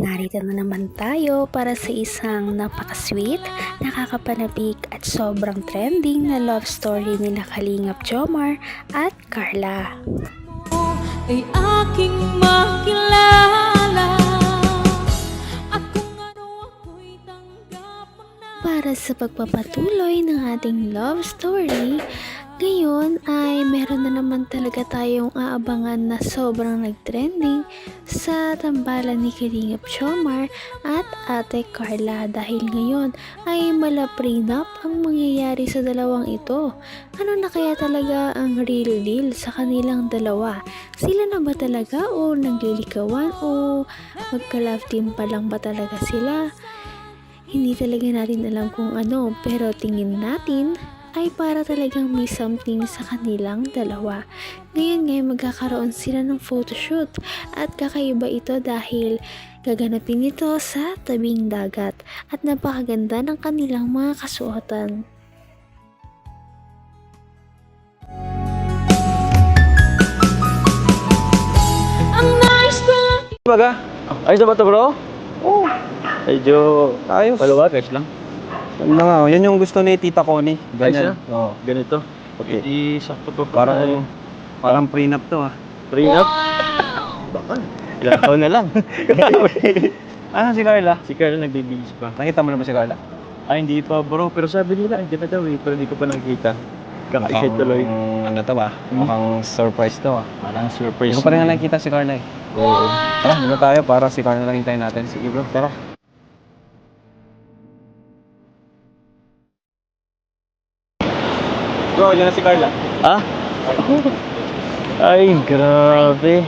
narito na naman tayo para sa isang napaka-sweet, nakakapanabik at sobrang trending na love story nila Kalingap Jomar at Carla. Ay aking makilala at kung ano ako'y tanggap mo na. Para sa pagpapatuloy ng ating love story, ngayon ay meron na naman talaga tayong aabangan na sobrang nagtrending sa tambalan ni Kalingap Jomar at Ate Carla dahil ngayon ay mala-prenup ang mangyayari sa dalawang ito. Ano na kaya talaga ang real deal sa kanilang dalawa? Sila na ba talaga o naglilikawan o magka-love team pa lang ba talaga sila? Hindi talaga natin alam kung ano, pero tingin natin ay para talagang may something sa kanilang dalawa. Ngayon magkakaroon sila ng photoshoot at kakaiba ito dahil gaganapin ito sa tabing dagat at napakaganda ng kanilang mga kasuotan. Ang nice ko lang. Baga? Ayos na ba ito, bro? Oo. Medyo Ayos. maluwag, ayos lang. Ano nga, yan yung gusto ni Tita Connie. Ganyan. Ganyan. Oo. Ganito. Okay. Hindi sakto to. Parang prenup to ah. prenup. Bakal. Ilang taon na lang. Ah, si Carla. Si Carla nagbibigis pa. Nakita mo na ba si Carla? Ay, hindi pa bro. Pero sabi nila, hindi na daw eh. Pero hindi ko pa nakikita. Kakaisip tuloy. Ano to ba? Mukhang surprise to ah. Parang surprise. Hindi ko pa rin nakikita si Carla eh. Oo. Tara, dito tayo para si Carla lang hintayin natin. Sige bro, tara. Bro, yan na si Carla. Ah? Ay, grabe.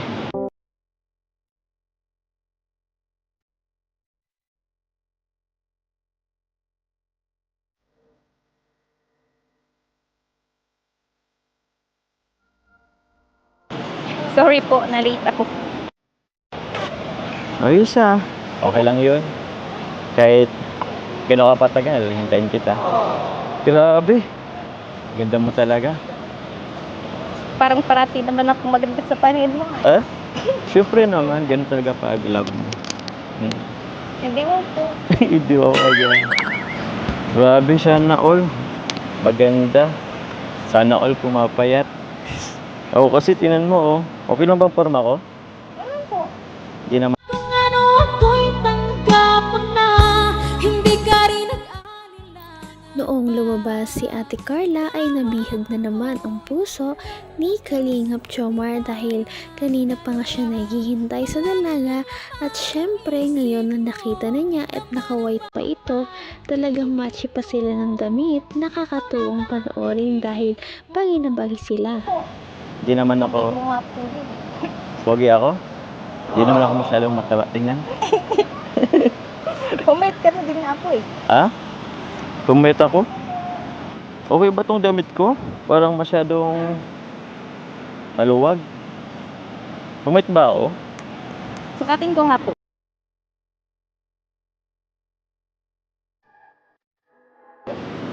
Sorry po, na-late ako. Ayos ah. Okay lang yun. Kahit gano'n ka patagal, hintayin kita. Grabe. Ganda mo talaga. Parang parati naman ako maganda sa paningin mo. Ah? Siyempre naman, ganun talaga pag love mo. Hindi mo po. Hindi ako kaya. Grabe, sana all. Maganda. Sana all pumapayat. Ako kasi tinan mo oh. Okay lang bang forma ko? Ano po? Hindi naman. Kung ano ako'y tanggap mo na. Hindi ka rin nag-alala. Noong lumabas si Ate Carla ay nabihag na naman ang puso ni Kalingap Jomar dahil kanina pa nga siya naghihintay sa dalaga at syempre ngayon na nakita na niya at naka-white pa ito, talagang matchy pa sila ng damit, nakakatuwang panoorin dahil bagay na bagay sila. Hindi naman Hindi ako. mo nga po din. Pogi ako. Hindi naman ako masyadong mataba. Tingnan. Pumait ka na din nga po eh. Ah? Pumit ako? Okay ba tong damit ko? Parang masyadong maluwag. Pumit ba ako? Sukatin ko nga po.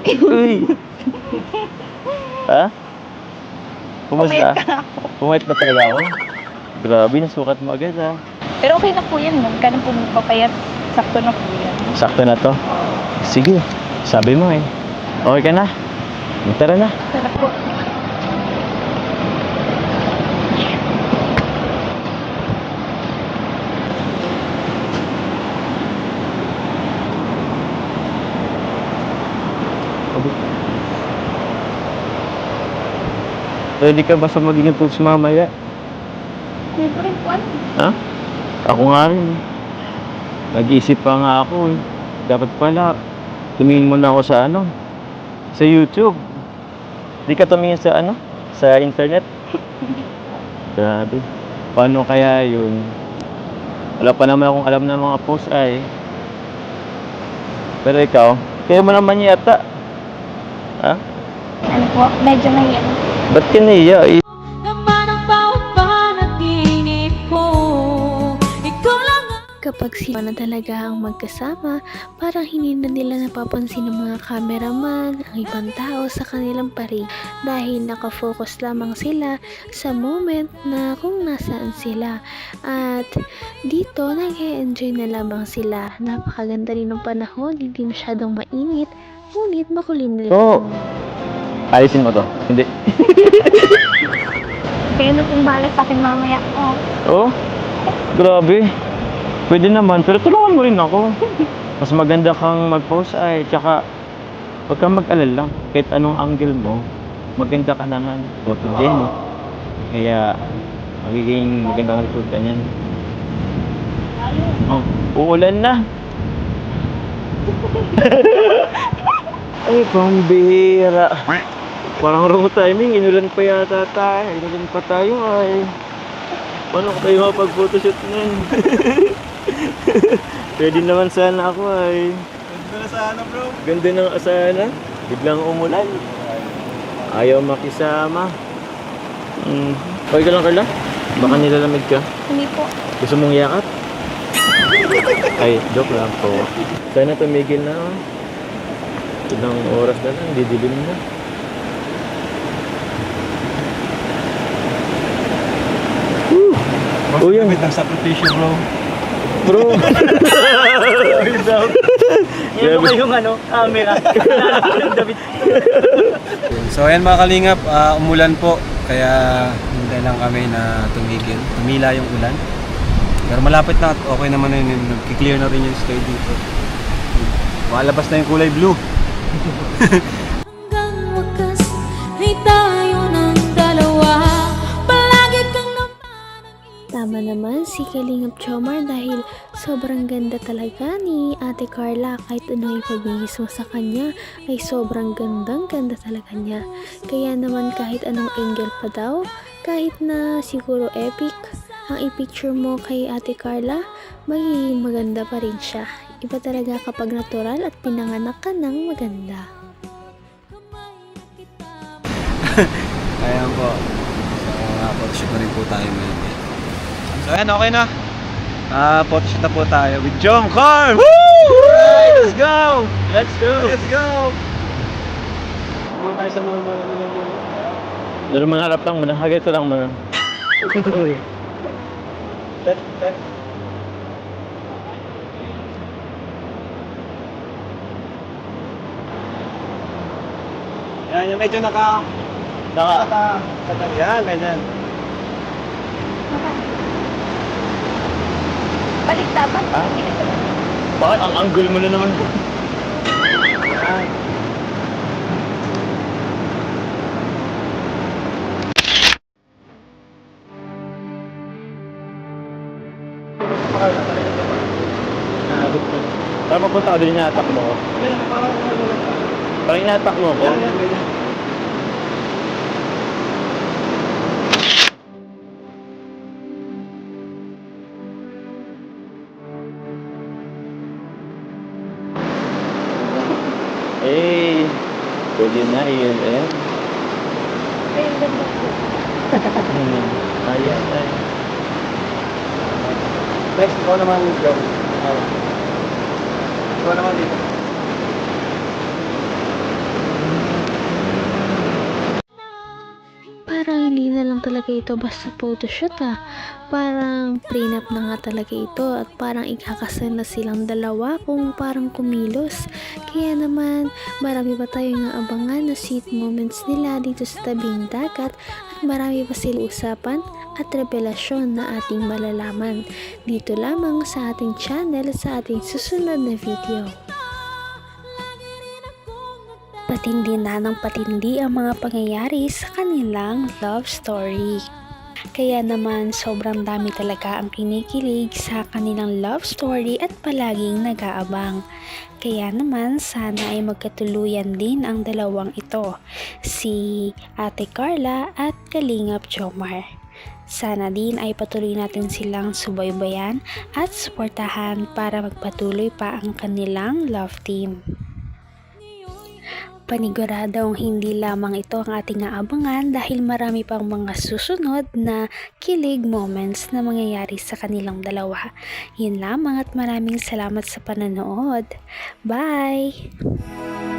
Uy! Ha? Kumusta? Pumit ba talaga ako? Grabe, nasukat mo agad ha. Pero okay na po yan. Huwag ka na po magpapayat. Sakto na po yan. Sakto na to. Sige, sabi mo eh. Okay ka na? Tara na. Tara po. Ready ka ba sa magiging tools mamaya? Siyempre po ano. Ha? Ako nga rin eh. Nag-iisip pa nga ako eh. Dapat pala, tumingin muna ako sa ano? Sa YouTube. Di ka tumingin sa ano? Sa internet? Grabe. Paano kaya yun? Wala pa naman akong alam ng mga post ay. Pero ikaw, kaya mo naman yata. Ha? Ano po, medyo nahiyan. Ba't ka naiya? Naman ang bawat panaginip ko. Ikaw lang ang Kapag kapag sila na talaga ang magkasama, parang hindi na nila napapansin ng mga cameraman, ang ibang tao sa kanilang parig dahil nakafocus lamang sila sa moment na kung nasaan sila. At dito, nag-enjoy na lamang sila. Napakaganda rin ng panahon, hindi masyadong mainit, ngunit makulimlim. So, alisin mo to. Hindi. Kayo na pong bahala sa akin mamaya. Oh, grabe. Pwede naman, pero tulungan mo rin ako. Mas maganda kang mag-post ay, tsaka huwag kang mag-alala. Kahit anong angle mo, maganda ka naman. Photogenic. Kaya, magiging magandang resulta niyan. Oh, uulan na. Ay, pambihira. Parang wrong timing, inulan pa yata tayo. Inulan pa tayo ay. Paano ko tayo mapag-photoshoot nun? Pwede naman sana ako ay. Ganda na sana, bro. Ganda ng asana. Biglang umulan. Ayaw makisama. Okay ka lang, Carla? Baka nilalamig ka. Hindi po. Gusto mong yakap? Ay, joke lang po. Sana tumigil na. Ilang oras na lang, didilim na. Oh, yan. Wait, nasa protection, bro. Bro! Yan ba yung camera? So ayan mga kalingap, umulan po. Kaya hintay lang kami na tumigil. Tumila yung ulan. Pero malapit na at okay naman na yun. Nag-clear na rin yung sky dito. Makalabas na yung kulay blue. Hanggang wakas ay tayo ng dalawa. Palagi kang Tama naman si Kalingap Jomar dahil sobrang ganda talaga ni Ate Carla. Kahit ano ipabigis mo sa kanya ay sobrang ganda talaga niya. Kaya naman kahit anong angle pa daw, kahit na siguro epic ang i-picture mo kay Ate Carla, magiging maganda pa rin siya. Iba talaga kapag natural at pinanganak ka ng maganda. Ayan po. So photoshoot na rin po tayo ngayon. So ayan, okay na. Photoshoot na po tayo with Jong Carl! Woo! Right, let's go! Let's go! Let's go! Muna tayo sa mga Pero mangarap lang muna. Hagay ito lang muna. Yan, yung medyo naka... Yan, ganyan. Balik dapat. Bakit ang angle mo na naman? Para mapunta ka din inatak mo ko. Parang inatak mo ko. Eh, pwede na yun eh. Ayun, ganda po. Ayan, ay. Next, ikaw naman, Joe. Ikaw naman dito. Parang hindi na lang talaga ito basta photoshoot ah. Parang prenup na nga talaga ito at parang ikakasal na silang dalawa kung parang kumilos. Kaya naman marami pa tayong abangan na sweet moments nila dito sa tabing dagat at marami pa silang usapan at revelasyon na ating malalaman. Dito lamang sa ating channel sa ating susunod na video. Patindi na ng patindi ang mga pangyayari sa kanilang love story. Kaya naman sobrang dami talaga ang kinikilig sa kanilang love story at palaging nag-aabang. Kaya naman sana ay magkatuluyan din ang dalawang ito, si Ate Carla at Kalingap Jomar. Sana din ay patuloy natin silang subaybayan at suportahan para magpatuloy pa ang kanilang love team. Paniguradong hindi lamang ito ang ating aabangan dahil marami pang mga susunod na kilig moments na mangyayari sa kanilang dalawa. Yun lamang at maraming salamat sa pananood. Bye!